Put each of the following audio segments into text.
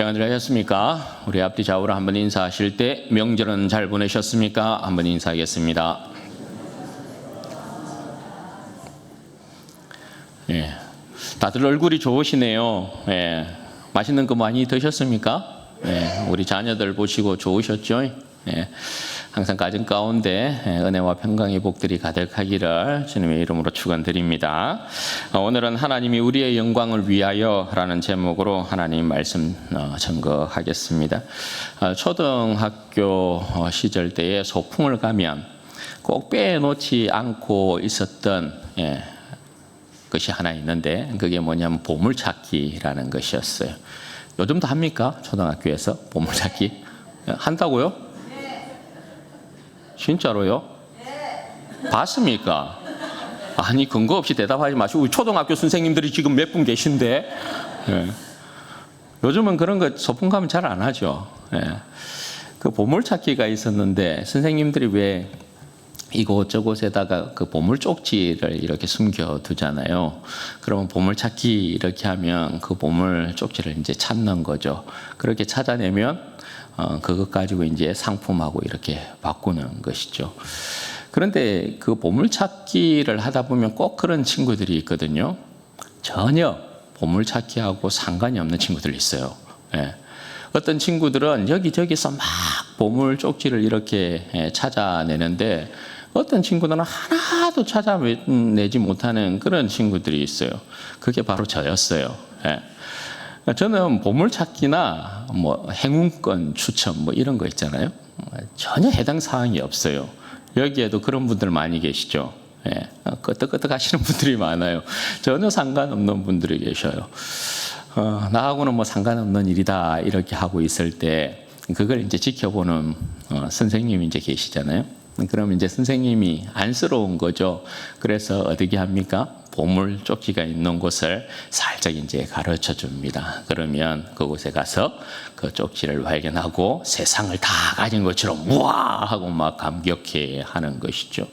평안들 하셨습니까? 우리 앞뒤 좌우로 한번 인사하실 때 명절은 잘 보내셨습니까? 한번 인사하겠습니다. 예, 다들 얼굴이 좋으시네요. 예, 맛있는 거 많이 드셨습니까? 예, 우리 자녀들 보시고 좋으셨죠? 예, 항상 가정 가운데 은혜와 평강의 복들이 가득하기를 주님의 이름으로 축원드립니다. 오늘은 하나님이 우리의 영광을 위하여라는 제목으로 하나님 말씀 증거하겠습니다. 초등학교 시절 때에 소풍을 가면 꼭 빼놓지 않고 있었던 것이 하나 있는데 그게 뭐냐면 보물찾기라는 것이었어요. 요즘도 합니까? 초등학교에서 보물찾기? 한다고요? 진짜로요? 봤습니까? 아니 근거 없이 대답하지 마시고 초등학교 선생님들이 지금 몇 분 계신데 요즘은 그런 거 소풍 가면 잘 안 하죠. 그 보물찾기가 있었는데 선생님들이 왜 이곳저곳에다가 그 보물 쪽지를 이렇게 숨겨두잖아요. 그러면 보물찾기 이렇게 하면 그 보물 쪽지를 이제 찾는 거죠. 그렇게 찾아내면 그것 가지고 이제 상품하고 이렇게 바꾸는 것이죠. 그런데 그 보물찾기를 하다 보면 꼭 그런 친구들이 있거든요. 전혀 보물찾기하고 상관이 없는 친구들이 있어요. 어떤 친구들은 여기저기서 막 보물 쪽지를 이렇게 찾아내는데 어떤 친구들은 하나도 찾아내지 못하는 그런 친구들이 있어요. 그게 바로 저였어요. 저는 보물찾기나 뭐 행운권 추첨 뭐 이런 거 있잖아요. 전혀 해당 사항이 없어요. 여기에도 그런 분들 많이 계시죠. 끄떡끄떡 하시는 분들이 많아요. 전혀 상관없는 분들이 계셔요. 나하고는 뭐 상관없는 일이다 이렇게 하고 있을 때 그걸 이제 지켜보는 선생님이 이제 계시잖아요. 그럼 이제 선생님이 안쓰러운 거죠. 그래서 어떻게 합니까? 보물 쪽지가 있는 곳을 살짝 이제 가르쳐 줍니다. 그러면 그곳에 가서 그 쪽지를 발견하고 세상을 다 가진 것처럼 우와 하고 막 감격해 하는 것이죠.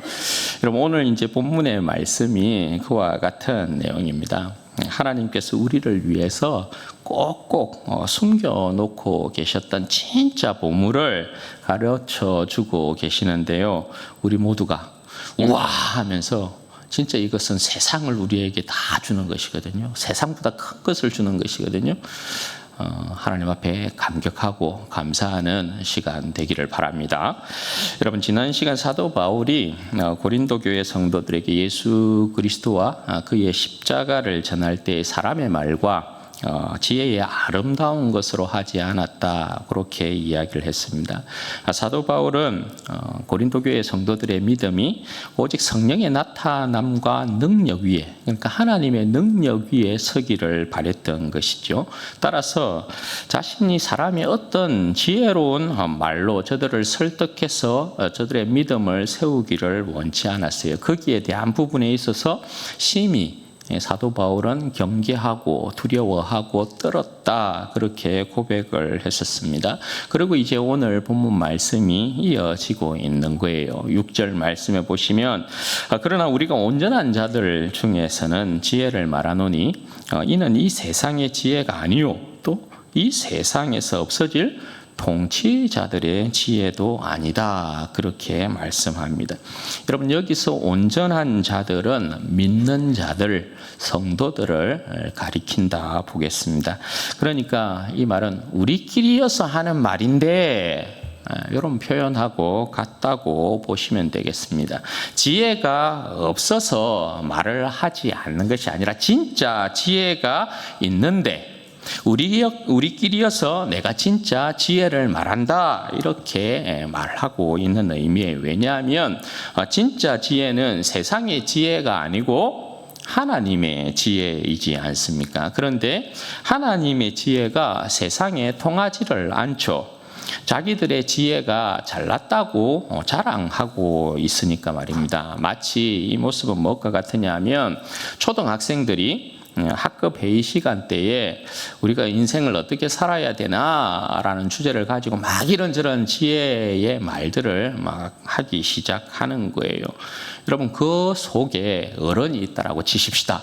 여러분 오늘 이제 본문의 말씀이 그와 같은 내용입니다. 하나님께서 우리를 위해서 꼭꼭 숨겨놓고 계셨던 진짜 보물을 가르쳐 주고 계시는데요. 우리 모두가 우와 하면서 진짜 이것은 세상을 우리에게 다 주는 것이거든요. 세상보다 큰 것을 주는 것이거든요. 하나님 앞에 감격하고 감사하는 시간 되기를 바랍니다. 여러분 지난 시간 사도 바울이 고린도 교회 성도들에게 예수 그리스도와 그의 십자가를 전할 때 사람의 말과 지혜의 아름다운 것으로 하지 않았다 그렇게 이야기를 했습니다. 사도 바울은 고린도 교회 성도들의 믿음이 오직 성령의 나타남과 능력 위에 그러니까 하나님의 능력 위에 서기를 바랬던 것이죠. 따라서 자신이 사람의 어떤 지혜로운 말로 저들을 설득해서 저들의 믿음을 세우기를 원치 않았어요. 거기에 대한 부분에 있어서 심히 사도 바울은 경계하고 두려워하고 떨었다 그렇게 고백을 했었습니다. 그리고 이제 오늘 본문 말씀이 이어지고 있는 거예요. 6절 말씀에 보시면 그러나 우리가 온전한 자들 중에서는 지혜를 말하노니 이는 이 세상의 지혜가 아니요 또 이 세상에서 없어질 통치자들의 지혜도 아니다 그렇게 말씀합니다. 여러분 여기서 온전한 자들은 믿는 자들 성도들을 가리킨다 보겠습니다. 그러니까 이 말은 우리끼리여서 하는 말인데 이런 표현하고 같다고 보시면 되겠습니다. 지혜가 없어서 말을 하지 않는 것이 아니라 진짜 지혜가 있는데 우리끼리여서 내가 진짜 지혜를 말한다 이렇게 말하고 있는 의미예요. 왜냐하면 진짜 지혜는 세상의 지혜가 아니고 하나님의 지혜이지 않습니까? 그런데 하나님의 지혜가 세상에 통하지를 않죠. 자기들의 지혜가 잘났다고 자랑하고 있으니까 말입니다. 마치 이 모습은 무엇과 같으냐 하면 초등학생들이 학급 회의 시간 때에 우리가 인생을 어떻게 살아야 되나라는 주제를 가지고 막 이런저런 지혜의 말들을 막 하기 시작하는 거예요. 여러분 그 속에 어른이 있다라고 치십시다.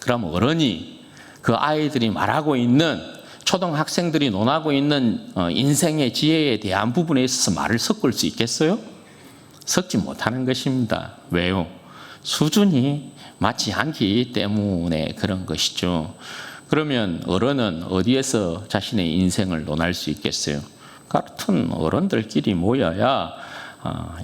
그럼 어른이 그 아이들이 말하고 있는 초등학생들이 논하고 있는 인생의 지혜에 대한 부분에 있어서 말을 섞을 수 있겠어요? 섞지 못하는 것입니다. 왜요? 수준이 맞지 않기 때문에 그런 것이죠. 그러면 어른은 어디에서 자신의 인생을 논할 수 있겠어요? 같은 어른들끼리 모여야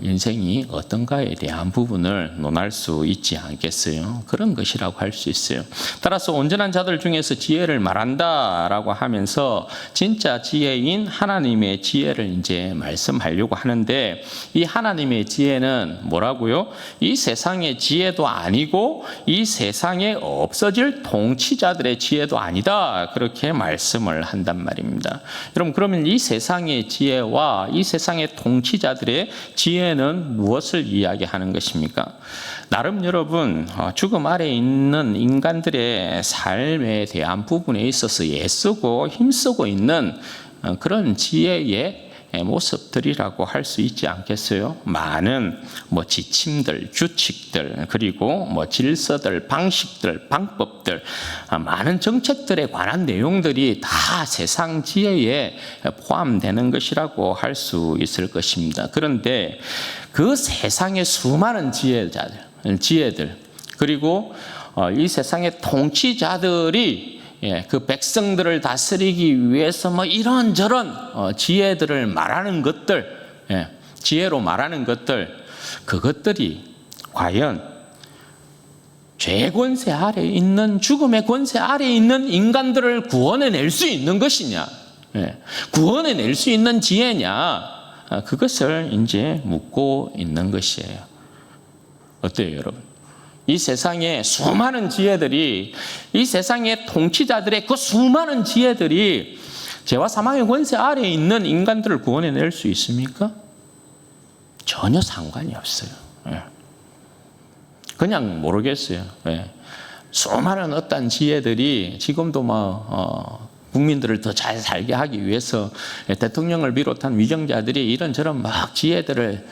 인생이 어떤가에 대한 부분을 논할 수 있지 않겠어요? 그런 것이라고 할 수 있어요. 따라서 온전한 자들 중에서 지혜를 말한다라고 하면서 진짜 지혜인 하나님의 지혜를 이제 말씀하려고 하는데, 이 하나님의 지혜는 뭐라고요? 이 세상의 지혜도 아니고 이 세상에 없어질 통치자들의 지혜도 아니다, 그렇게 말씀을 한단 말입니다. 여러분, 그러면 이 세상의 지혜와 이 세상의 통치자들의 지혜는 무엇을 이야기하는 것입니까? 나름 여러분, 죽음 아래에 있는 인간들의 삶에 대한 부분에 있어서 애쓰고 힘쓰고 있는 그런 지혜의 모습들이라고 할 수 있지 않겠어요? 많은 지침들, 규칙들, 그리고 질서들, 방식들, 방법들, 많은 정책들에 관한 내용들이 다 세상 지혜에 포함되는 것이라고 할 수 있을 것입니다. 그런데 그 세상의 수많은 지혜들, 그리고 이 세상의 통치자들이 그 백성들을 다스리기 위해서 이런저런 지혜들을 말하는 것들, 지혜로 말하는 것들, 그것들이 과연 죄의 권세 아래에 있는, 죽음의 권세 아래에 있는 인간들을 구원해낼 수 있는 것이냐, 구원해낼 수 있는 지혜냐, 그것을 이제 묻고 있는 것이에요. 어때요, 여러분? 이 세상의 수많은 지혜들이, 이 세상의 통치자들의 그 수많은 지혜들이 죄와 사망의 권세 아래에 있는 인간들을 구원해낼 수 있습니까? 전혀 상관이 없어요. 그냥 모르겠어요. 수많은 어떤 지혜들이 지금도 국민들을 더 잘 살게 하기 위해서 대통령을 비롯한 위정자들이 이런저런 지혜들을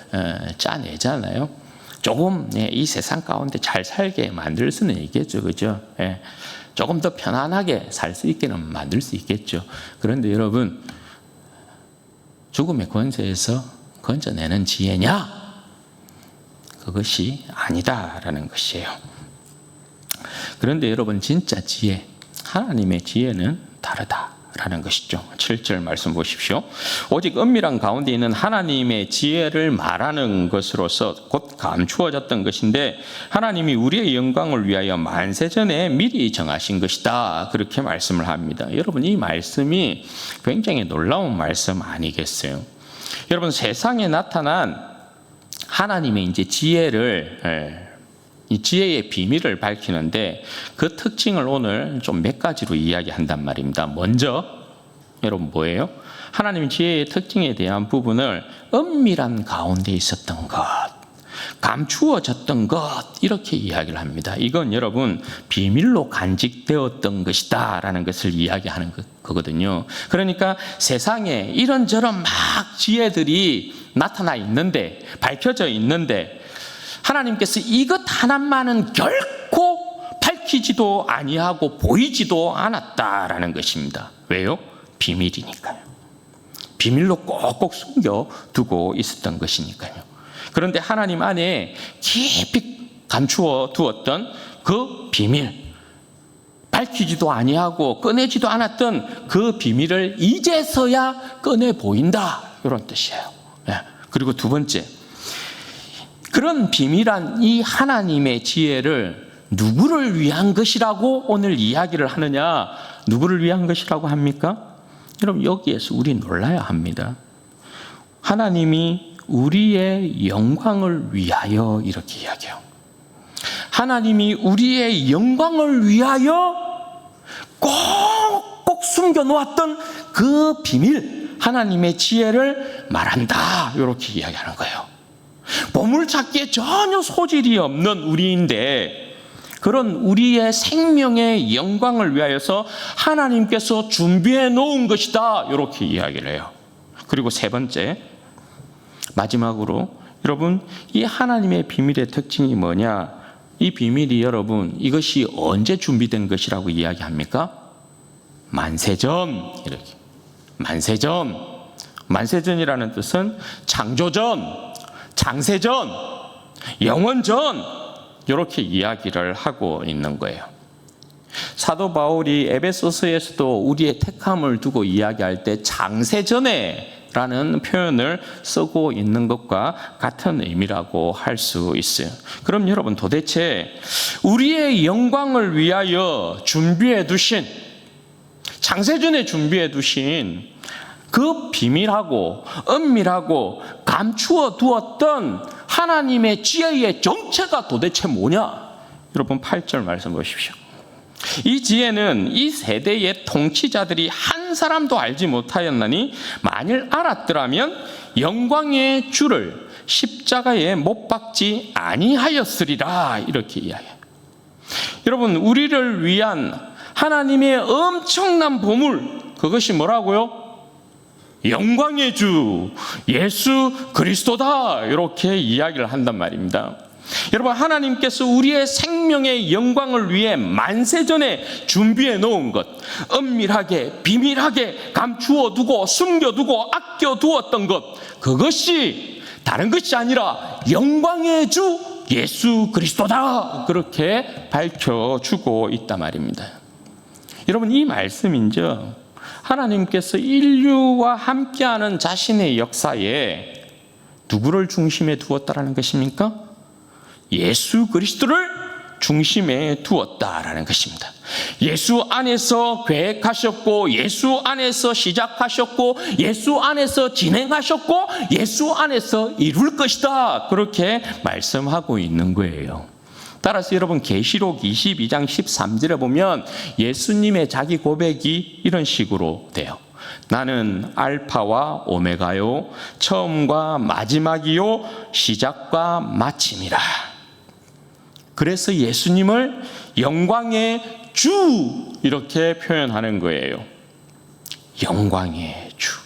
짜내잖아요. 조금 이 세상 가운데 잘 살게 만들 수는 있겠죠, 그죠? 조금 더 편안하게 살 수 있게는 만들 수 있겠죠. 그런데 여러분, 죽음의 권세에서 건져내는 지혜냐? 그것이 아니다라는 것이에요. 그런데 여러분, 진짜 지혜, 하나님의 지혜는 다르다라는 것이죠. 7절 말씀 보십시오. 오직 은밀한 가운데 있는 하나님의 지혜를 말하는 것으로서 곧 감추어졌던 것인데, 하나님이 우리의 영광을 위하여 만세전에 미리 정하신 것이다, 그렇게 말씀을 합니다. 여러분, 이 말씀이 굉장히 놀라운 말씀 아니겠어요? 여러분, 세상에 나타난 하나님의 이제 지혜를, 이 지혜의 비밀을 밝히는데 그 특징을 오늘 좀 몇 가지로 이야기한단 말입니다. 먼저 여러분 뭐예요? 하나님 지혜의 특징에 대한 부분을 은밀한 가운데 있었던 것, 감추어졌던 것, 이렇게 이야기를 합니다. 이건 여러분 비밀로 간직되었던 것이다 라는 것을 이야기하는 거거든요. 그러니까 세상에 이런저런 지혜들이 나타나 있는데, 밝혀져 있는데, 하나님께서 이것 하나만은 결코 밝히지도 아니하고 보이지도 않았다라는 것입니다. 왜요? 비밀이니까요. 비밀로 꼭꼭 숨겨두고 있었던 것이니까요. 그런데 하나님 안에 깊이 감추어 두었던 그 비밀, 밝히지도 아니하고 꺼내지도 않았던 그 비밀을 이제서야 꺼내 보인다, 이런 뜻이에요. 그리고 두 번째, 그런 비밀한 이 하나님의 지혜를 누구를 위한 것이라고 오늘 이야기를 하느냐? 누구를 위한 것이라고 합니까? 여러분, 여기에서 우리 놀라야 합니다. 하나님이 우리의 영광을 위하여, 이렇게 이야기해요. 하나님이 우리의 영광을 위하여 꼭꼭 숨겨놓았던 그 비밀, 하나님의 지혜를 말한다, 이렇게 이야기하는 거예요. 보물찾기에 전혀 소질이 없는 우리인데, 그런 우리의 생명의 영광을 위하여서 하나님께서 준비해 놓은 것이다, 이렇게 이야기를 해요. 그리고 세 번째, 마지막으로 여러분, 이 하나님의 비밀의 특징이 뭐냐? 이 비밀이 여러분, 이것이 언제 준비된 것이라고 이야기합니까? 만세전 이렇게. 만세전이라는 뜻은 창조전, 장세전, 영원전 이렇게 이야기를 하고 있는 거예요. 사도 바울이 에베소서에서도 우리의 택함을 두고 이야기할 때 장세전에 라는 표현을 쓰고 있는 것과 같은 의미라고 할 수 있어요. 그럼 여러분, 도대체 우리의 영광을 위하여 준비해 두신, 장세전에 준비해 두신 그 비밀하고 은밀하고 감추어 두었던 하나님의 지혜의 정체가 도대체 뭐냐? 여러분 8절 말씀 보십시오. 이 지혜는 이 세대의 통치자들이 한 사람도 알지 못하였나니 만일 알았더라면 영광의 주를 십자가에 못 박지 아니하였으리라. 이렇게 이야기해요. 여러분, 우리를 위한 하나님의 엄청난 보물, 그것이 뭐라고요? 영광의 주 예수 그리스도다. 이렇게 이야기를 한단 말입니다. 여러분, 하나님께서 우리의 생명의 영광을 위해 만세전에 준비해 놓은 것, 은밀하게 비밀하게 감추어 두고 숨겨두고 아껴두었던 것, 그것이 다른 것이 아니라 영광의 주 예수 그리스도다. 그렇게 밝혀주고 있단 말입니다. 여러분, 이 말씀인저 하나님께서 인류와 함께하는 자신의 역사에 누구를 중심에 두었다라는 것입니까? 예수 그리스도를 중심에 두었다라는 것입니다. 예수 안에서 계획하셨고, 예수 안에서 시작하셨고, 예수 안에서 진행하셨고, 예수 안에서 이룰 것이다. 그렇게 말씀하고 있는 거예요. 따라서 여러분, 계시록 22장 13절에 보면 예수님의 자기 고백이 이런 식으로 돼요. 나는 알파와 오메가요, 처음과 마지막이요, 시작과 마침이라. 그래서 예수님을 영광의 주 이렇게 표현하는 거예요. 영광의 주.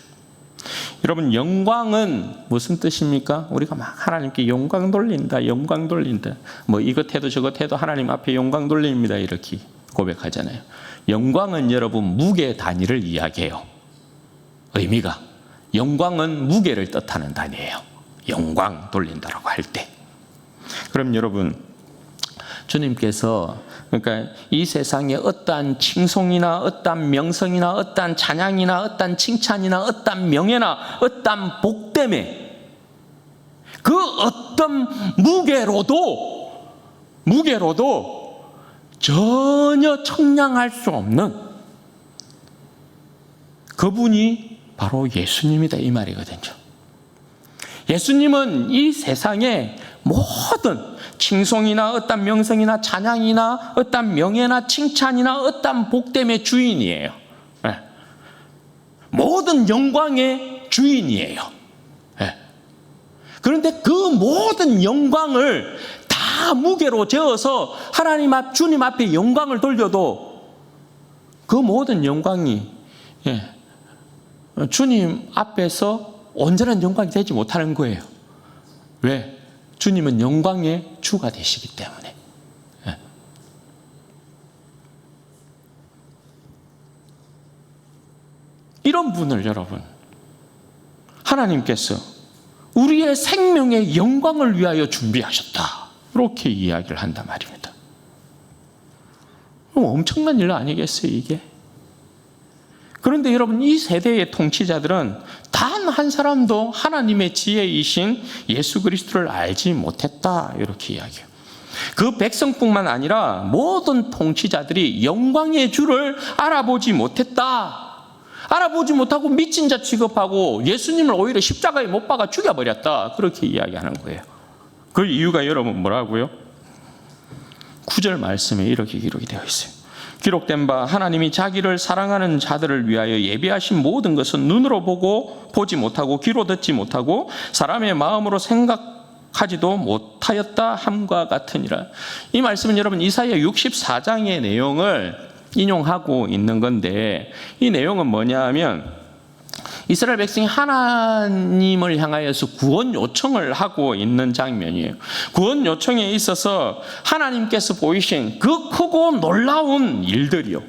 여러분, 영광은 무슨 뜻입니까? 우리가 막 하나님께 영광 돌린다, 영광 돌린다. 뭐 이것 해도 저것 해도 하나님 앞에 영광 돌립니다. 이렇게 고백하잖아요. 영광은 여러분 무게 단위를 이야기해요. 의미가. 영광은 무게를 뜻하는 단위예요. 영광 돌린다라고 할 때. 그럼 여러분, 주님께서 그러니까 이 세상에 어떠한 칭송이나 어떠한 명성이나 어떠한 찬양이나 어떠한 칭찬이나 어떠한 명예나 어떠한 복됨에 그 어떤 무게로도 전혀 청량할 수 없는 그분이 바로 예수님이다, 이 말이거든요. 예수님은 이 세상의 모든 칭송이나 어떤 명성이나 찬양이나 어떤 명예나 칭찬이나 어떤 복됨의 주인이에요. 네. 모든 영광의 주인이에요. 네. 그런데 그 모든 영광을 다 무게로 재어서 하나님 앞, 주님 앞에 영광을 돌려도 그 모든 영광이 주님 앞에서 온전한 영광이 되지 못하는 거예요. 왜? 주님은 영광의 주가 되시기 때문에. 이런 분을 여러분, 하나님께서 우리의 생명의 영광을 위하여 준비하셨다. 이렇게 이야기를 한단 말입니다. 엄청난 일 아니겠어요, 이게? 그런데 여러분, 이 세대의 통치자들은 단 한 사람도 하나님의 지혜이신 예수 그리스도를 알지 못했다. 이렇게 이야기해요. 그 백성뿐만 아니라 모든 통치자들이 영광의 주를 알아보지 못했다. 알아보지 못하고 미친 자 취급하고 예수님을 오히려 십자가에 못 박아 죽여버렸다. 그렇게 이야기하는 거예요. 그 이유가 여러분 뭐라고요? 9절 말씀에 이렇게 기록이 되어 있어요. 기록된 바 하나님이 자기를 사랑하는 자들을 위하여 예비하신 모든 것은 눈으로 보지 못하고 귀로 듣지 못하고 사람의 마음으로 생각하지도 못하였다 함과 같으니라. 이 말씀은 여러분 이사야 64장의 내용을 인용하고 있는 건데, 이 내용은 뭐냐 하면 이스라엘 백성이 하나님을 향하여서 구원 요청을 하고 있는 장면이에요. 구원 요청에 있어서 하나님께서 보이신 그 크고 놀라운 일들이요,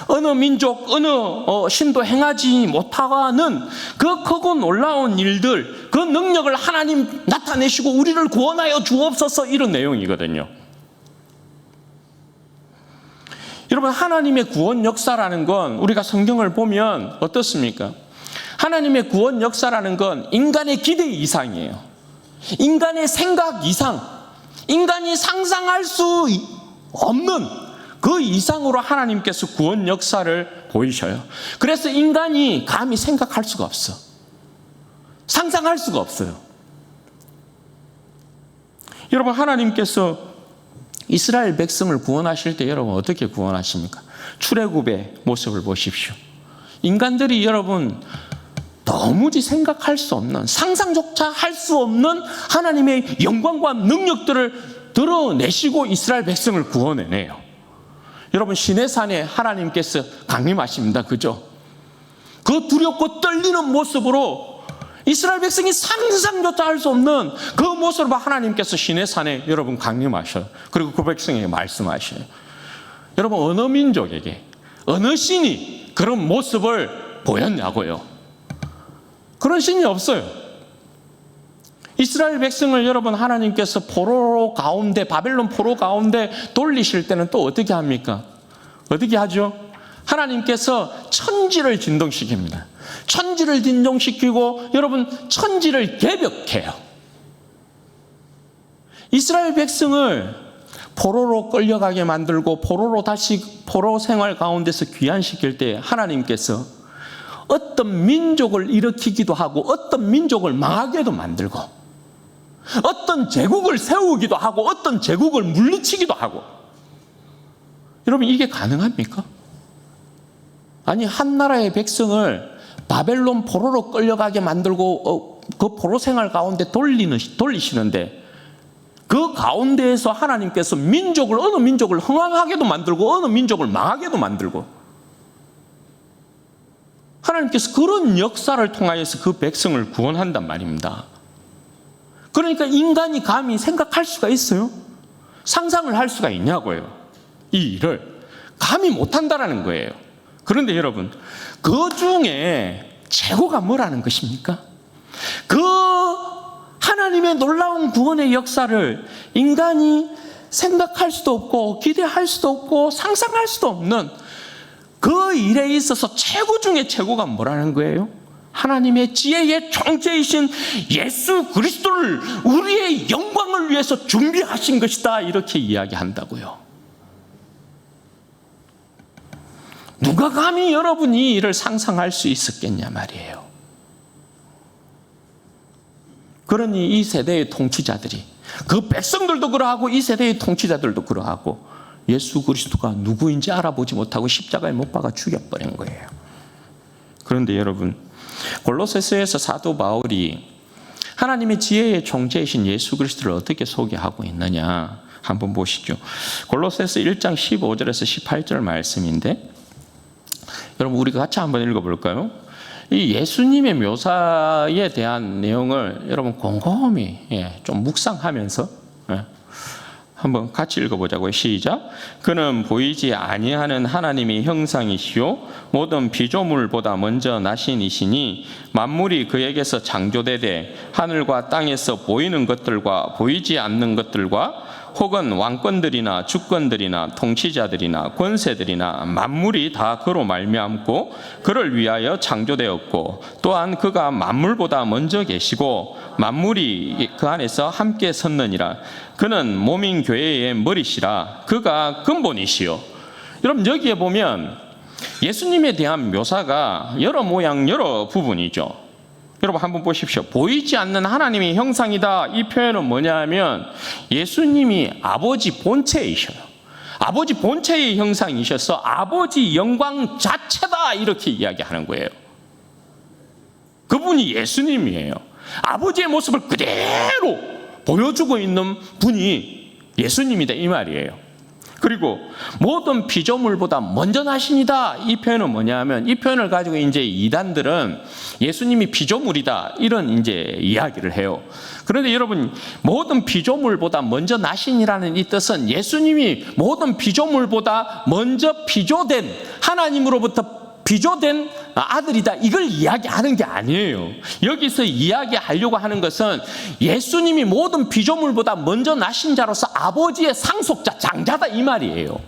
어느 민족, 어느 신도 행하지 못하는 그 크고 놀라운 일들, 그 능력을 하나님 나타내시고 우리를 구원하여 주옵소서, 이런 내용이거든요. 여러분, 하나님의 구원 역사라는 건 우리가 성경을 보면 어떻습니까? 하나님의 구원 역사라는 건 인간의 기대 이상이에요. 인간의 생각 이상, 인간이 상상할 수 없는 그 이상으로 하나님께서 구원 역사를 보이셔요. 그래서 인간이 감히 생각할 수가 없어. 상상할 수가 없어요. 여러분, 하나님께서 이스라엘 백성을 구원하실 때 여러분 어떻게 구원하십니까? 출애굽의 모습을 보십시오. 인간들이 여러분 도무지 생각할 수 없는, 상상조차 할 수 없는 하나님의 영광과 능력들을 드러내시고 이스라엘 백성을 구원해내요. 여러분, 시내산에 하나님께서 강림하십니다. 그죠? 그 두렵고 떨리는 모습으로 이스라엘 백성이 상상조차 할 수 없는 그 모습으로 하나님께서 시내산에 여러분 강림하셔요. 그리고 그 백성에게 말씀하셔요. 여러분, 어느 민족에게, 어느 신이 그런 모습을 보였냐고요? 그런 신이 없어요. 이스라엘 백성을 여러분 하나님께서 포로 가운데, 바벨론 포로 가운데 돌리실 때는 또 어떻게 합니까? 어떻게 하죠? 하나님께서 천지를 진동시킵니다. 천지를 진동시키고 여러분 천지를 개벽해요. 이스라엘 백성을 포로로 끌려가게 만들고 포로로 다시 포로 생활 가운데서 귀환시킬 때 하나님께서 어떤 민족을 일으키기도 하고 어떤 민족을 망하게도 만들고 어떤 제국을 세우기도 하고 어떤 제국을 물리치기도 하고. 여러분, 이게 가능합니까? 아니, 한 나라의 백성을 바벨론 포로로 끌려가게 만들고 그 포로 생활 가운데 돌리시는데 그 가운데에서 하나님께서 민족을, 어느 민족을 흥왕하게도 만들고 어느 민족을 망하게도 만들고, 하나님께서 그런 역사를 통하여서 그 백성을 구원한단 말입니다. 그러니까 인간이 감히 생각할 수가 있어요? 상상을 할 수가 있냐고요. 이 일을 감히 못한다라는 거예요. 그런데 여러분, 그 중에 최고가 뭐라는 것입니까? 그 하나님의 놀라운 구원의 역사를 인간이 생각할 수도 없고 기대할 수도 없고 상상할 수도 없는 그 일에 있어서 최고 중에 최고가 뭐라는 거예요? 하나님의 지혜의 총재이신 예수 그리스도를 우리의 영광을 위해서 준비하신 것이다, 이렇게 이야기한다고요. 누가 감히 여러분이 이 일을 상상할 수 있었겠냐 말이에요. 그러니 이 세대의 통치자들이, 그 백성들도 그러하고 이 세대의 통치자들도 그러하고 예수 그리스도가 누구인지 알아보지 못하고 십자가에 못 박아 죽여버린 거예요. 그런데 여러분, 골로새서에서 사도 바울이 하나님의 지혜의 총재이신 예수 그리스도를 어떻게 소개하고 있느냐 한번 보시죠. 골로새서 1장 15절에서 18절 말씀인데, 여러분 우리가 같이 한번 읽어볼까요? 이 예수님의 묘사에 대한 내용을 여러분 곰곰이 좀 묵상하면서 한번 같이 읽어보자고요. 시작. 그는 보이지 아니하는 하나님의 형상이시요 모든 피조물보다 먼저 나신 이시니 만물이 그에게서 창조되되 하늘과 땅에서 보이는 것들과 보이지 않는 것들과 혹은 왕권들이나 주권들이나 통치자들이나 권세들이나 만물이 다 그로 말미암고 그를 위하여 창조되었고 또한 그가 만물보다 먼저 계시고 만물이 그 안에서 함께 섰느니라. 그는 몸인 교회의 머리시라. 그가 근본이시요. 여러분, 여기에 보면 예수님에 대한 묘사가 여러 모양 여러 부분이죠. 여러분 한번 보십시오. 보이지 않는 하나님의 형상이다, 이 표현은 뭐냐 하면 예수님이 아버지 본체이셔요. 아버지 본체의 형상이셔서 아버지 영광 자체다, 이렇게 이야기하는 거예요. 그분이 예수님이에요. 아버지의 모습을 그대로 보여주고 있는 분이 예수님이다, 이 말이에요. 그리고 모든 피조물보다 먼저 나시니다. 이 표현은 뭐냐면, 이 표현을 가지고 이제 이단들은 예수님이 피조물이다 이런 이제 이야기를 해요. 그런데 여러분, 모든 피조물보다 먼저 나신이라는 이 뜻은 예수님이 모든 피조물보다 먼저 피조된, 하나님으로부터 비조된 아들이다, 이걸 이야기하는 게 아니에요. 여기서 이야기하려고 하는 것은 예수님이 모든 피조물보다 먼저 나신 자로서 아버지의 상속자, 장자다 이 말이에요.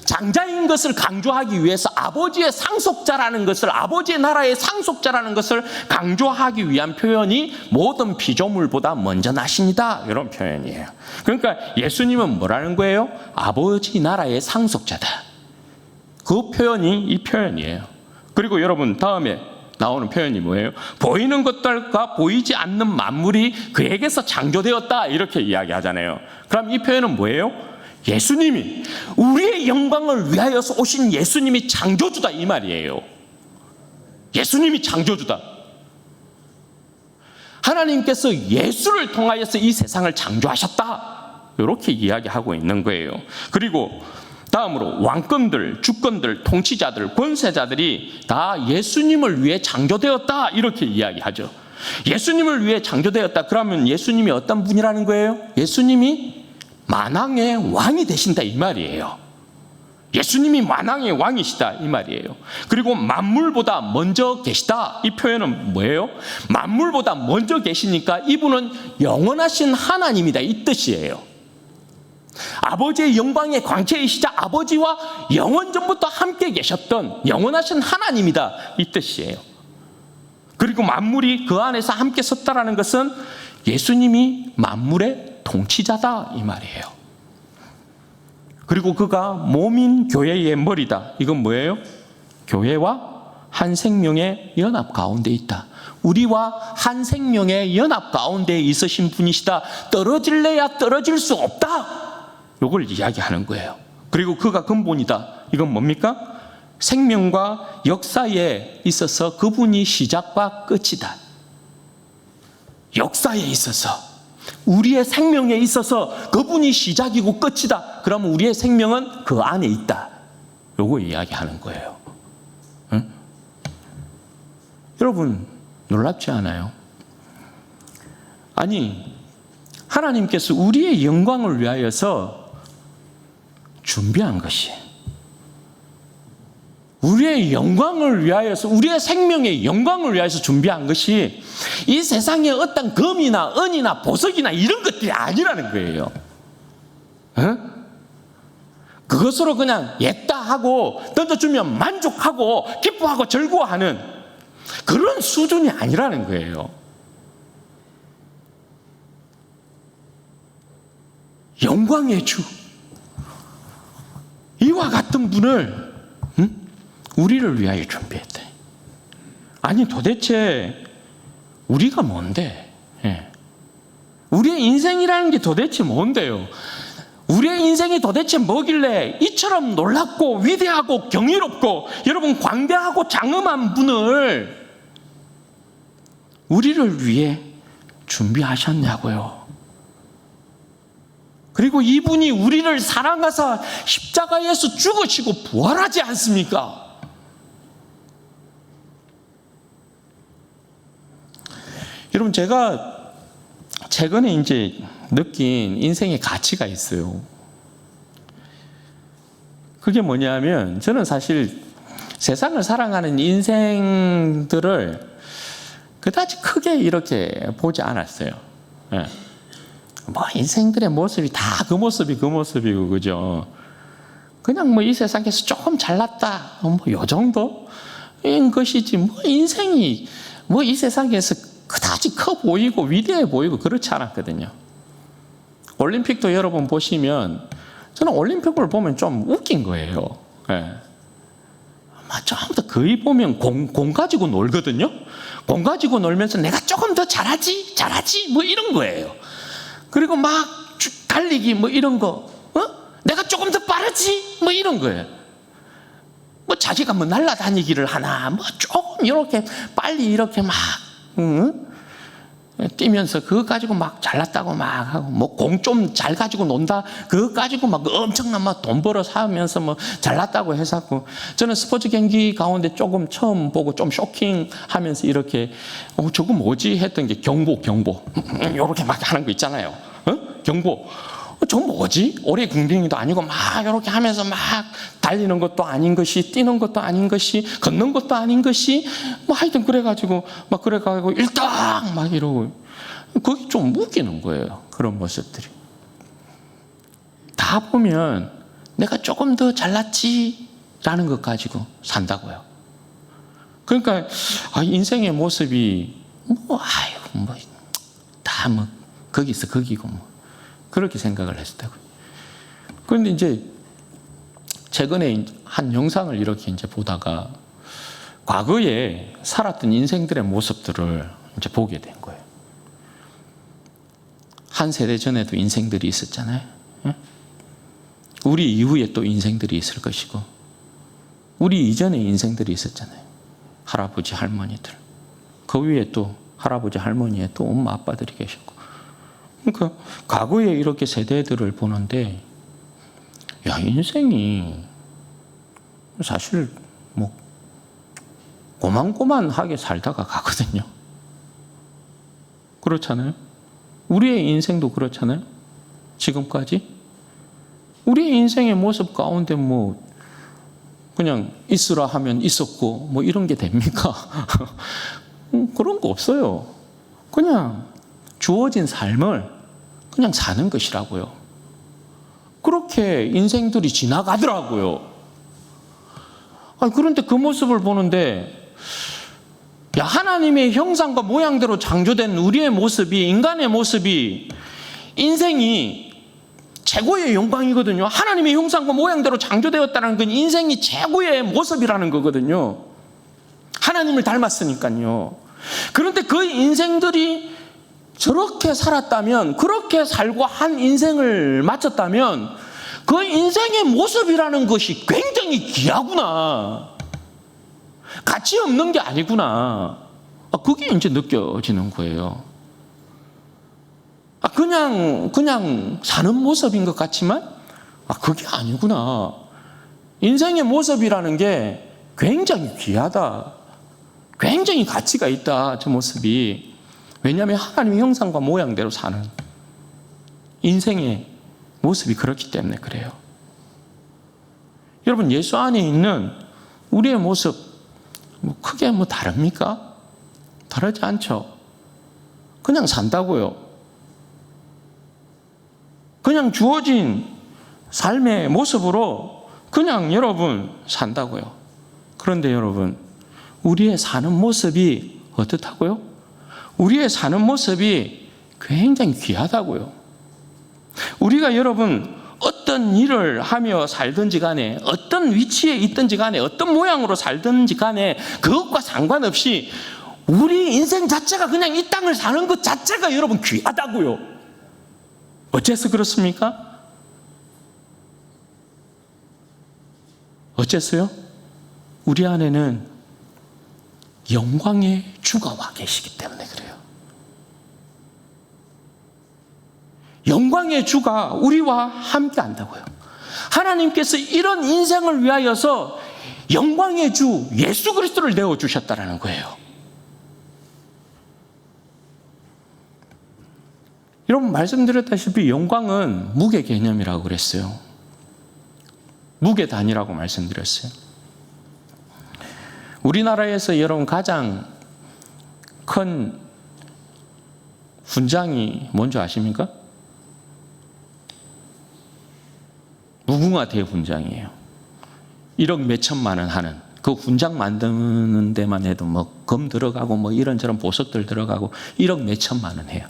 장자인 것을 강조하기 위해서 아버지의 상속자라는 것을, 아버지의 나라의 상속자라는 것을 강조하기 위한 표현이 모든 피조물보다 먼저 나신이다, 이런 표현이에요. 그러니까 예수님은 뭐라는 거예요? 아버지 나라의 상속자다. 그 표현이 이 표현이에요. 그리고 여러분, 다음에 나오는 표현이 뭐예요? 보이는 것들과 보이지 않는 만물이 그에게서 창조되었다, 이렇게 이야기하잖아요. 그럼 이 표현은 뭐예요? 예수님이, 우리의 영광을 위하여서 오신 예수님이 창조주다, 이 말이에요. 예수님이 창조주다. 하나님께서 예수를 통하여서 이 세상을 창조하셨다, 이렇게 이야기하고 있는 거예요. 그리고 다음으로 왕권들, 주권들, 통치자들, 권세자들이 다 예수님을 위해 창조되었다, 이렇게 이야기하죠. 예수님을 위해 창조되었다. 그러면 예수님이 어떤 분이라는 거예요? 예수님이 만왕의 왕이 되신다, 이 말이에요. 예수님이 만왕의 왕이시다, 이 말이에요. 그리고 만물보다 먼저 계시다, 이 표현은 뭐예요? 만물보다 먼저 계시니까 이분은 영원하신 하나님이다, 이 뜻이에요. 아버지의 영광의 광채이시자 아버지와 영원전부터 함께 계셨던 영원하신 하나님이다, 이 뜻이에요. 그리고 만물이 그 안에서 함께 섰다라는 것은 예수님이 만물의 통치자다, 이 말이에요. 그리고 그가 몸인 교회의 머리다. 이건 뭐예요? 교회와 한 생명의 연합 가운데 있다. 우리와 한 생명의 연합 가운데 있으신 분이시다. 떨어질래야 떨어질 수 없다, 이걸 이야기하는 거예요. 그리고 그가 근본이다. 이건 뭡니까? 생명과 역사에 있어서 그분이 시작과 끝이다. 역사에 있어서, 우리의 생명에 있어서 그분이 시작이고 끝이다. 그러면 우리의 생명은 그 안에 있다, 이거 이야기하는 거예요. 응? 여러분, 놀랍지 않아요? 아니, 하나님께서 우리의 영광을 위하여서 준비한 것이, 우리의 영광을 위하여서, 우리의 생명의 영광을 위하여서 준비한 것이 이 세상의 어떤 금이나 은이나 보석이나 이런 것들이 아니라는 거예요. 그것으로 그냥 옛다 하고 던져주면 만족하고 기뻐하고 즐거워하는 그런 수준이 아니라는 거예요. 영광의 주, 이와 같은 분을 우리를 위하여 준비했대. 아니, 도대체 우리가 뭔데? 우리의 인생이라는 게 도대체 뭔데요? 우리의 인생이 도대체 뭐길래 이처럼 놀랍고 위대하고 경이롭고 여러분 광대하고 장엄한 분을 우리를 위해 준비하셨냐고요. 그리고 이분이 우리를 사랑하사 십자가에서 죽으시고 부활하지 않습니까? 여러분, 제가 최근에 이제 느낀 인생의 가치가 있어요. 그게 뭐냐면, 저는 사실 세상을 살아가는 인생들을 그다지 크게 이렇게 보지 않았어요. 뭐 인생들의 모습이 다 그 모습이고, 그죠? 그냥 뭐 이 세상에서 조금 잘났다, 뭐 요 정도인 것이지, 뭐 인생이 뭐 이 세상에서 그다지 커 보이고 위대해 보이고 그렇지 않았거든요. 올림픽도 여러분 보시면, 저는 올림픽을 보면 좀 웃긴 거예요. 좀 더 거의 보면 공 가지고 놀거든요. 공 가지고 놀면서 내가 조금 더 잘하지 뭐 이런 거예요. 그리고 막 달리기 뭐 이런 거, 내가 조금 더 빠르지 뭐 이런 거예요. 뭐 자기가 뭐 날아다니기를 하나, 뭐 조금 이렇게 빨리 이렇게 막 뛰면서 그거 가지고 막 잘났다고 막 하고, 뭐 공 좀 잘 가지고 논다 그거 가지고 막 엄청난 막 돈 벌어 사면서 뭐 잘났다고 해서, 저는 스포츠 경기 가운데 조금 처음 보고 좀 쇼킹하면서 이렇게 저거 뭐지 했던 게 경보 이렇게 막 하는 거 있잖아요. 경보. 저 뭐지? 올해 궁뎅이도 아니고 막 이렇게 하면서 막 달리는 것도 아닌 것이, 뛰는 것도 아닌 것이, 걷는 것도 아닌 것이, 뭐 하여튼 그래가지고 막 그래가지고 일당 막 이러고, 그게 좀 웃기는 거예요. 그런 모습들이. 다 보면 내가 조금 더 잘났지라는 것 가지고 산다고요. 그러니까 인생의 모습이 다 거기서 거기고 그렇게 생각을 했다고요. 그런데 이제 최근에 한 영상을 이렇게 이제 보다가 과거에 살았던 인생들의 모습들을 이제 보게 된 거예요. 한 세대 전에도 인생들이 있었잖아요. 우리 이후에 또 인생들이 있을 것이고, 우리 이전에 인생들이 있었잖아요. 할아버지, 할머니들. 그 위에 또 할아버지, 할머니의 또 엄마, 아빠들이 계셨고. 그러니까 과거에 이렇게 세대들을 보는데, 야, 인생이 사실 뭐 고만고만하게 살다가 가거든요. 그렇잖아요. 우리의 인생도 그렇잖아요. 지금까지 우리의 인생의 모습 가운데 뭐 그냥 있으라 하면 있었고 뭐 이런 게 됩니까? 그런 거 없어요. 그냥 주어진 삶을 그냥 사는 것이라고요. 그렇게 인생들이 지나가더라고요. 그런데 그 모습을 보는데, 야, 하나님의 형상과 모양대로 창조된 우리의 모습이, 인간의 모습이, 인생이 최고의 영광이거든요. 하나님의 형상과 모양대로 창조되었다는 건 인생이 최고의 모습이라는 거거든요. 하나님을 닮았으니까요. 그런데 그 인생들이 저렇게 살았다면, 그렇게 살고 한 인생을 마쳤다면, 그 인생의 모습이라는 것이 굉장히 귀하구나. 가치 없는 게 아니구나. 그게 이제 느껴지는 거예요. 그냥 사는 모습인 것 같지만, 그게 아니구나. 인생의 모습이라는 게 굉장히 귀하다. 굉장히 가치가 있다, 저 모습이. 왜냐하면 하나님의 형상과 모양대로 사는 인생의 모습이 그렇기 때문에 그래요. 여러분, 예수 안에 있는 우리의 모습 크게 다릅니까? 다르지 않죠. 그냥 산다고요. 그냥 주어진 삶의 모습으로 그냥 여러분 산다고요. 그런데 여러분, 우리의 사는 모습이 어떻다고요? 우리의 사는 모습이 굉장히 귀하다고요. 우리가 여러분 어떤 일을 하며 살든지 간에, 어떤 위치에 있든지 간에, 어떤 모양으로 살든지 간에 그것과 상관없이 우리 인생 자체가 그냥 이 땅을 사는 것 자체가 여러분 귀하다고요. 어째서 그렇습니까? 어째서요? 우리 안에는 영광의 주가 와 계시기 때문에 그래요. 영광의 주가 우리와 함께 한다고요. 하나님께서 이런 인생을 위하여서 영광의 주 예수 그리스도를 내어주셨다는 거예요. 여러분, 말씀드렸다시피 영광은 무게 개념이라고 그랬어요. 무게 단위라고 말씀드렸어요. 우리나라에서 여러분 가장 큰 훈장이 뭔지 아십니까? 무궁화 대훈장이에요. 1억 몇천만 원 하는 그 훈장 만드는 데만 해도 뭐 검 들어가고 뭐 이런저런 보석들 들어가고 1억 몇천만 원 해요.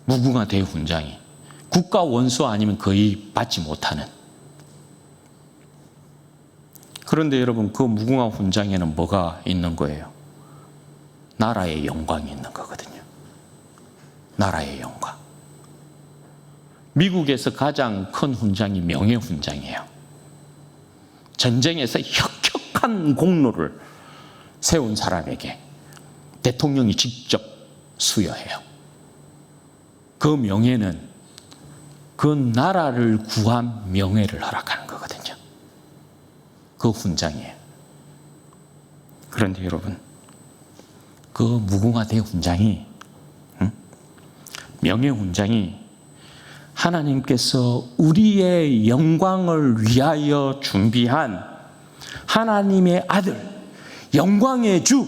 무궁화 대훈장이 국가 원수 아니면 거의 받지 못하는. 그런데 여러분, 그 무궁화 훈장에는 뭐가 있는 거예요? 나라의 영광이 있는 거거든요. 나라의 영광. 미국에서 가장 큰 훈장이 명예훈장이에요. 전쟁에서 혁혁한 공로를 세운 사람에게 대통령이 직접 수여해요. 그 명예는 그 나라를 구한 명예를 허락하는 거거든요. 그 훈장이에요. 그런데 여러분, 그 무궁화 대훈장이, 명예 훈장이 하나님께서 우리의 영광을 위하여 준비한 하나님의 아들, 영광의 주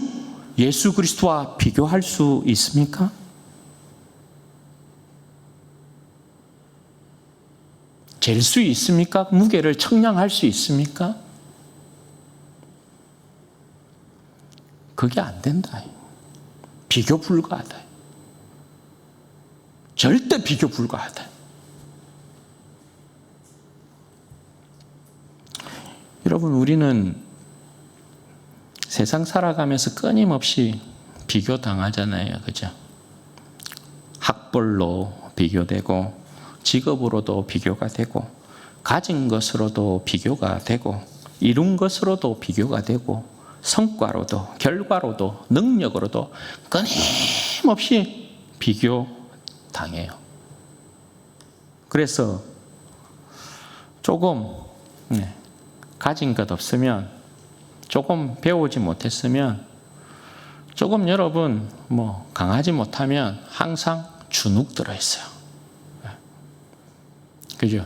예수 그리스도와 비교할 수 있습니까? 잴 수 있습니까? 무게를 청량할 수 있습니까? 그게 안 된다. 비교 불가하다. 절대 비교 불가하다. 여러분, 우리는 세상 살아가면서 끊임없이 비교당하잖아요. 그죠? 학벌로 비교되고, 직업으로도 비교가 되고, 가진 것으로도 비교가 되고, 이룬 것으로도 비교가 되고, 성과로도, 결과로도, 능력으로도 끊임없이 비교당해요. 그래서 조금 가진 것 없으면, 조금 배우지 못했으면, 조금 여러분 강하지 못하면 항상 주눅 들어 있어요. 그죠?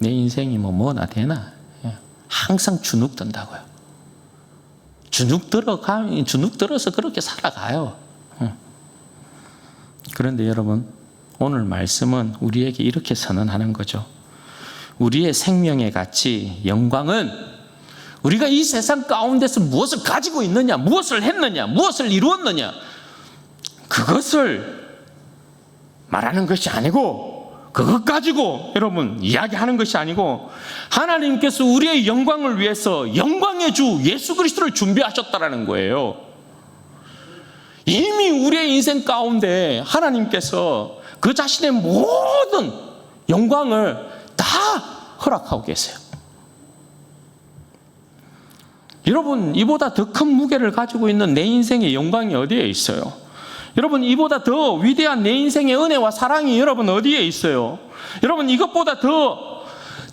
내 인생이 뭐나 되나? 항상 주눅 든다고요. 주눅 들어서 그렇게 살아가요. 그런데 여러분, 오늘 말씀은 우리에게 이렇게 선언하는 거죠. 우리의 생명의 가치, 영광은 우리가 이 세상 가운데서 무엇을 가지고 있느냐, 무엇을 했느냐, 무엇을 이루었느냐, 그것을 말하는 것이 아니고, 그것 가지고 여러분 이야기하는 것이 아니고, 하나님께서 우리의 영광을 위해서 영광의 주 예수 그리스도를 준비하셨다라는 거예요. 이미 우리의 인생 가운데 하나님께서 그 자신의 모든 영광을 다 허락하고 계세요. 여러분, 이보다 더 큰 무게를 가지고 있는 내 인생의 영광이 어디에 있어요? 여러분, 이보다 더 위대한 내 인생의 은혜와 사랑이 여러분 어디에 있어요? 여러분, 이것보다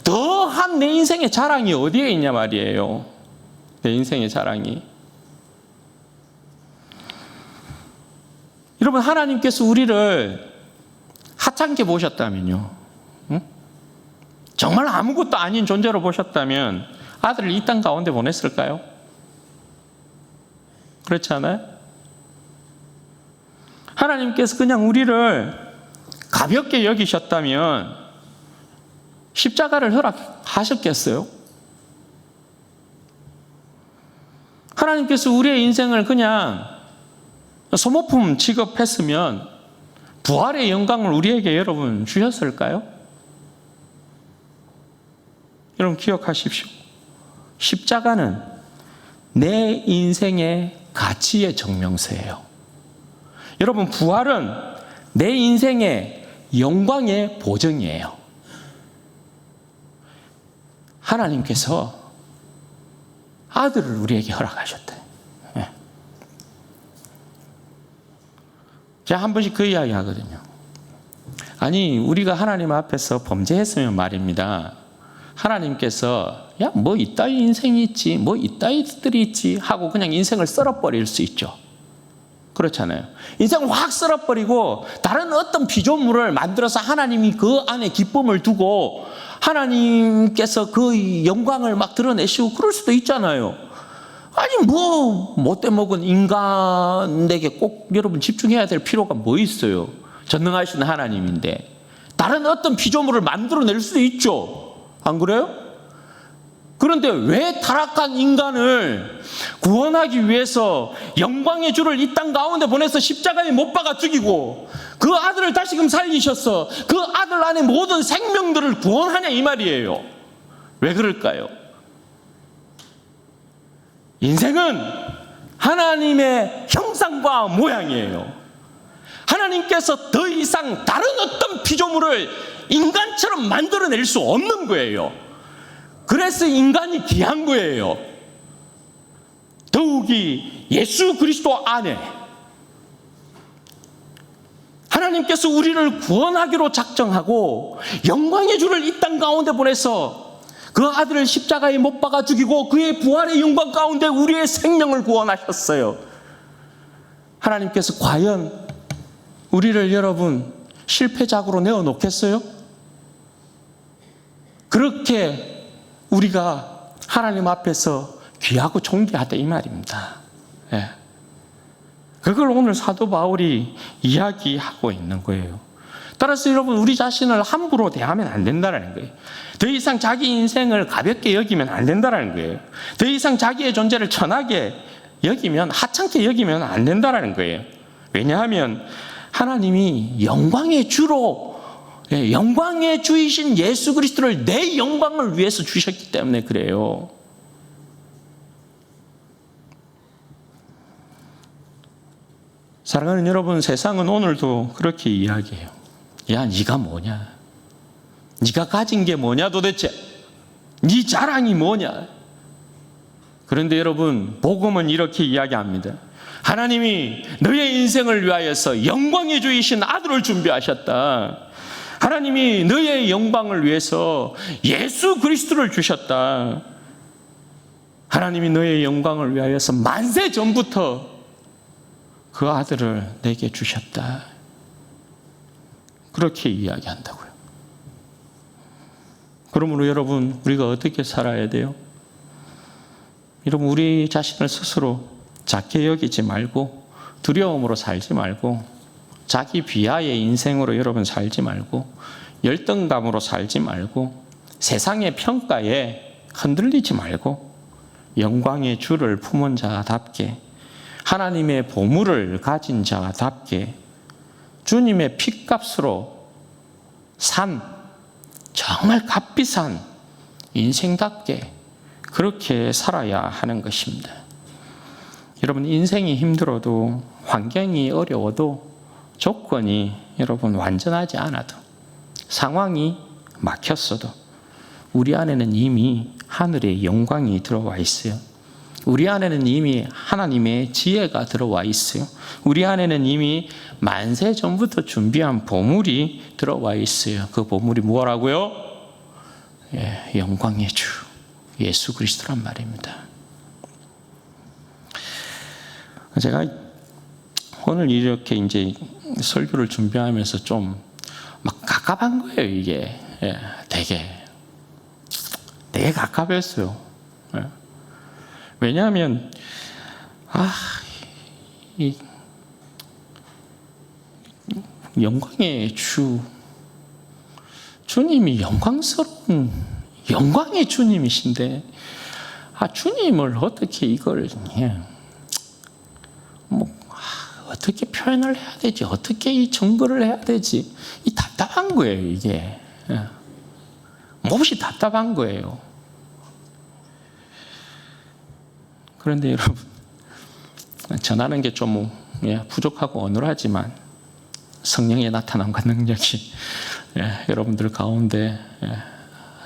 더한 내 인생의 자랑이 어디에 있냐 말이에요. 내 인생의 자랑이. 여러분, 하나님께서 우리를 하찮게 보셨다면요, 정말 아무것도 아닌 존재로 보셨다면 아들을 이 땅 가운데 보냈을까요? 그렇지 않아요? 하나님께서 그냥 우리를 가볍게 여기셨다면 십자가를 허락하셨겠어요? 하나님께서 우리의 인생을 그냥 소모품 취급했으면 부활의 영광을 우리에게 여러분 주셨을까요? 여러분 기억하십시오. 십자가는 내 인생의 가치의 증명서예요. 여러분, 부활은 내 인생의 영광의 보증이에요. 하나님께서 아들을 우리에게 허락하셨대. 제가 한 번씩 그 이야기 하거든요. 아니, 우리가 하나님 앞에서 범죄했으면 말입니다, 하나님께서 야, 뭐 이따위 인생이 있지, 뭐 이따위들이 있지 하고 그냥 인생을 썰어버릴 수 있죠. 그렇잖아요. 인생을 확 썰어버리고 다른 어떤 피조물을 만들어서 하나님이 그 안에 기쁨을 두고 하나님께서 그 영광을 막 드러내시고 그럴 수도 있잖아요. 아니, 뭐 못돼 먹은 인간에게 꼭 여러분 집중해야 될 필요가 뭐 있어요? 전능하신 하나님인데 다른 어떤 피조물을 만들어낼 수도 있죠. 안 그래요? 그런데 왜 타락한 인간을 구원하기 위해서 영광의 주를 이 땅 가운데 보내서 십자가에 못 박아 죽이고 그 아들을 다시금 살리셔서 그 아들 안에 모든 생명들을 구원하냐 이 말이에요. 왜 그럴까요? 인생은 하나님의 형상과 모양이에요. 하나님께서 더 이상 다른 어떤 피조물을 인간처럼 만들어낼 수 없는 거예요. 그래서 인간이 귀한 거예요. 더욱이 예수 그리스도 안에 하나님께서 우리를 구원하기로 작정하고 영광의 주를 이 땅 가운데 보내서 그 아들을 십자가에 못 박아 죽이고 그의 부활의 영광 가운데 우리의 생명을 구원하셨어요. 하나님께서 과연 우리를 여러분 실패작으로 내어놓겠어요? 그렇게 우리가 하나님 앞에서 귀하고 존귀하다 이 말입니다. 예. 그걸 오늘 사도 바울이 이야기하고 있는 거예요. 따라서 여러분 우리 자신을 함부로 대하면 안 된다는 거예요. 더 이상 자기 인생을 가볍게 여기면 안 된다는 거예요. 더 이상 자기의 존재를 천하게 여기면, 하찮게 여기면 안 된다는 거예요. 왜냐하면 하나님이 영광의 주로, 영광의 주이신 예수 그리스도를 내 영광을 위해서 주셨기 때문에 그래요. 사랑하는 여러분, 세상은 오늘도 그렇게 이야기해요. 야, 네가 뭐냐? 네가 가진 게 뭐냐 도대체? 네 자랑이 뭐냐? 그런데 여러분, 복음은 이렇게 이야기합니다. 하나님이 너의 인생을 위하여서 영광의 주이신 아들을 준비하셨다. 하나님이 너의 영광을 위해서 예수 그리스도를 주셨다. 하나님이 너의 영광을 위하여서 만세 전부터 그 아들을 내게 주셨다. 그렇게 이야기한다고요. 그러므로 여러분, 우리가 어떻게 살아야 돼요? 여러분, 우리 자신을 스스로 작게 여기지 말고, 두려움으로 살지 말고, 자기 비하의 인생으로 여러분 살지 말고, 열등감으로 살지 말고, 세상의 평가에 흔들리지 말고, 영광의 주를 품은 자답게, 하나님의 보물을 가진 자답게, 주님의 핏값으로 산 정말 값비싼 인생답게 그렇게 살아야 하는 것입니다. 여러분, 인생이 힘들어도, 환경이 어려워도, 조건이 여러분 완전하지 않아도, 상황이 막혔어도 우리 안에는 이미 하늘의 영광이 들어와 있어요. 우리 안에는 이미 하나님의 지혜가 들어와 있어요. 우리 안에는 이미 만세 전부터 준비한 보물이 들어와 있어요. 그 보물이 뭐라고요? 영광의 주 예수 그리스도란 말입니다. 제가 오늘 이렇게 이제 설교를 준비하면서 좀 막 갑갑한 거예요. 이게 되게 갑갑했어요. 왜냐하면 이 영광의 주님이 영광스러운 영광의 주님이신데, 주님을 어떻게 이걸 어떻게 표현을 해야 되지? 어떻게 이 증거를 해야 되지? 이 답답한 거예요, 이게. 몹시 답답한 거예요. 그런데 여러분, 전하는 게 좀 부족하고 어눌하지만 성령의 나타남과 능력이 여러분들 가운데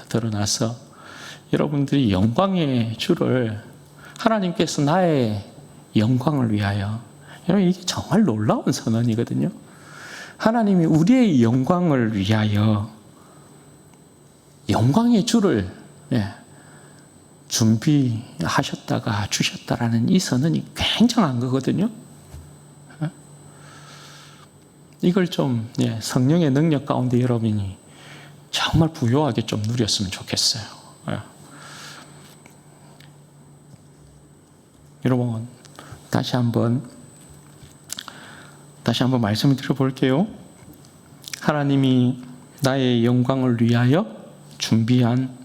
드러나서 여러분들이 영광의 주를, 하나님께서 나의 영광을 위하여, 여러분 이게 정말 놀라운 선언이거든요. 하나님이 우리의 영광을 위하여 영광의 주를 준비하셨다가 주셨다라는 이 선언이 굉장한 거거든요. 이걸 좀 성령의 능력 가운데 여러분이 정말 부요하게 좀 누렸으면 좋겠어요. 여러분, 다시 한번 말씀을 드려볼게요. 하나님이 나의 영광을 위하여 준비한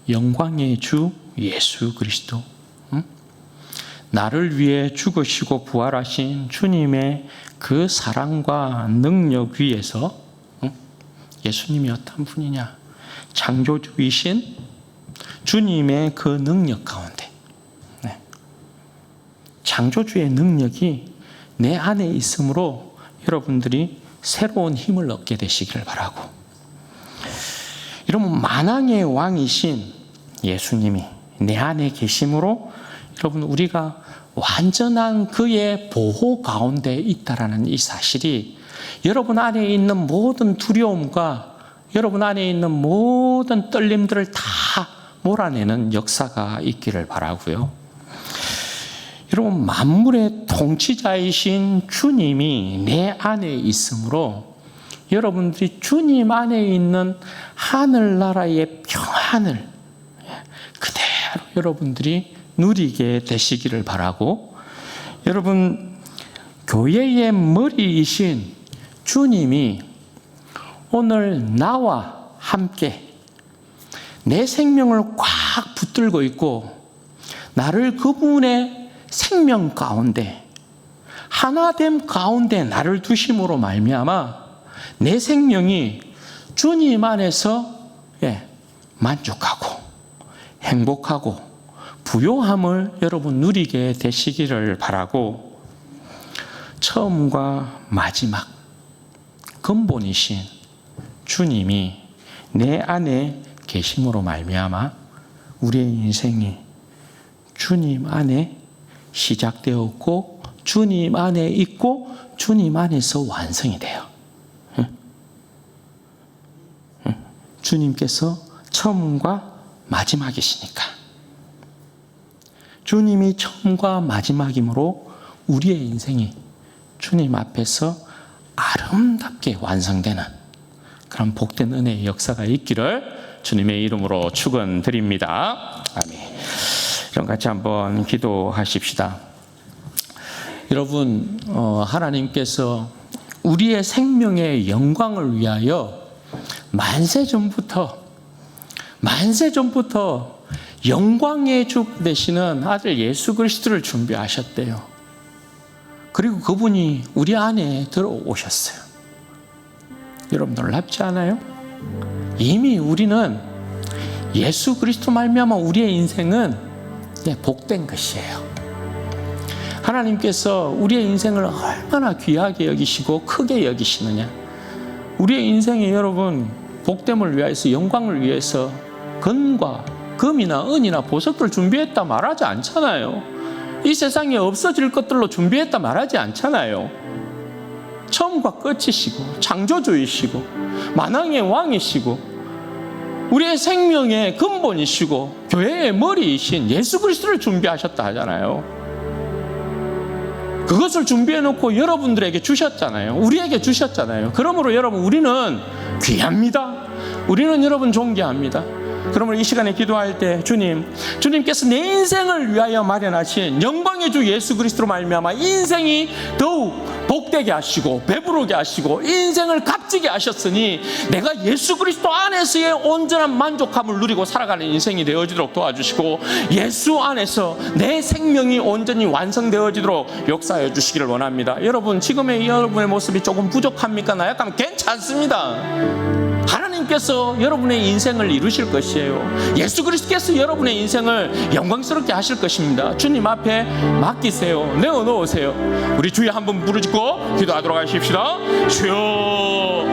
영광의 주 예수 그리스도, 나를 위해 죽으시고 부활하신 주님의 그 사랑과 능력 위에서, 예수님이 어떤 분이냐? 창조주이신 주님의 그 능력 가운데, 창조주의 능력이 내 안에 있으므로 여러분들이 새로운 힘을 얻게 되시길 바라고, 여러분 만왕의 왕이신 예수님이 내 안에 계심으로 여러분 우리가 완전한 그의 보호 가운데 있다라는 이 사실이 여러분 안에 있는 모든 두려움과 여러분 안에 있는 모든 떨림들을 다 몰아내는 역사가 있기를 바라고요. 여러분, 만물의 통치자이신 주님이 내 안에 있으므로 여러분들이 주님 안에 있는 하늘나라의 평안을 그대로 여러분들이 누리게 되시기를 바라고, 여러분, 교회의 머리이신 주님이 오늘 나와 함께 내 생명을 꽉 붙들고 있고 나를 그분의 생명 가운데 하나됨 가운데 나를 두심으로 말미암아 내 생명이 주님 안에서 만족하고 행복하고 부요함을 여러분 누리게 되시기를 바라고, 처음과 마지막 근본이신 주님이 내 안에 계심으로 말미암아 우리의 인생이 주님 안에 시작되었고 주님 안에 있고 주님 안에서 완성이 돼요. 주님께서 처음과 마지막이시니까. 주님이 처음과 마지막이므로 우리의 인생이 주님 앞에서 아름답게 완성되는 그런 복된 은혜의 역사가 있기를 주님의 이름으로 축원드립니다. 아멘. 그럼 같이 한번 기도하십시다. 여러분, 하나님께서 우리의 생명의 영광을 위하여 만세 전부터 영광의 주 되시는 아들 예수 그리스도를 준비하셨대요. 그리고 그분이 우리 안에 들어오셨어요. 여러분, 놀랍지 않아요? 이미 우리는 예수 그리스도 말미암아 우리의 인생은 복된 것이에요. 하나님께서 우리의 인생을 얼마나 귀하게 여기시고 크게 여기시느냐. 우리의 인생에 여러분 복됨을 위해서, 영광을 위해서 금과 금이나 은이나 보석들 준비했다 말하지 않잖아요. 이 세상에 없어질 것들로 준비했다 말하지 않잖아요. 처음과 끝이시고 창조주이시고 만왕의 왕이시고 우리의 생명의 근본이시고 교회의 머리이신 예수 그리스도를 준비하셨다 하잖아요. 그것을 준비해놓고 여러분들에게 주셨잖아요. 우리에게 주셨잖아요. 그러므로 여러분, 우리는 귀합니다. 우리는 여러분 존귀합니다. 그러므로 이 시간에 기도할 때 주님께서 내 인생을 위하여 마련하신 영광의 주 예수 그리스도로 말미암아 인생이 더욱 복되게 하시고 배부르게 하시고 인생을 값지게 하셨으니 내가 예수 그리스도 안에서의 온전한 만족함을 누리고 살아가는 인생이 되어지도록 도와주시고 예수 안에서 내 생명이 온전히 완성되어지도록 역사해 주시기를 원합니다. 여러분, 지금의 여러분의 모습이 조금 부족합니까? 나약하면 괜찮습니다. 하나님께서 여러분의 인생을 이루실 것이에요. 예수 그리스도께서 여러분의 인생을 영광스럽게 하실 것입니다. 주님 앞에 맡기세요. 내어놓으세요. 우리 주여 한번 부르짖고 기도하도록 하십시다. 주여